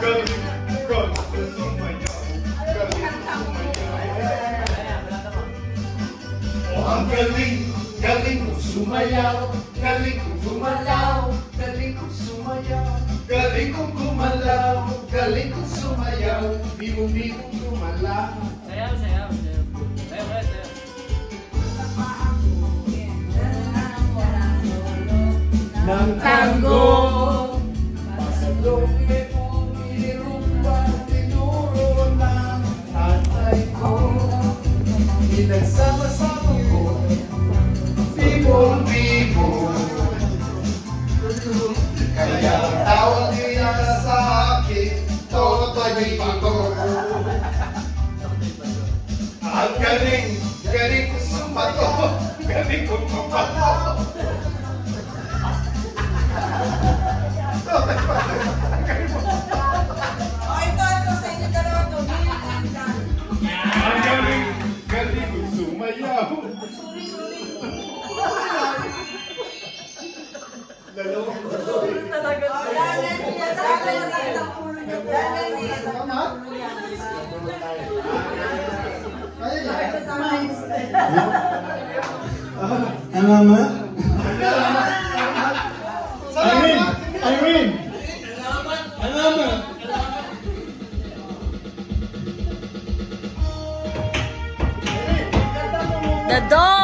Ang galing, galing kong sumayaw, galing kong gumalaw, galing kong sumayaw, galing kong gumalaw, galing kong sumayaw, bimong-bimong gumalaw. Sayaw, sayaw, sayaw. Sayaw, sayaw. Ng tango, pasalong may umirumba, tinuro ng tatay ko, pinagsama-sama ko, bimong-bimong. Kaya tawag niya sa akin, Totoy Bato. Ang galing, galing ko sumato, galing ko sumato. Ito sa inyo dalawa to. Ang galing, galing ko sumayaw. Sorry talaga. Dalan niya sa akin ang ulo niya. Dalan niya sa ulo niya. Alama? Irene! Alama! The dog.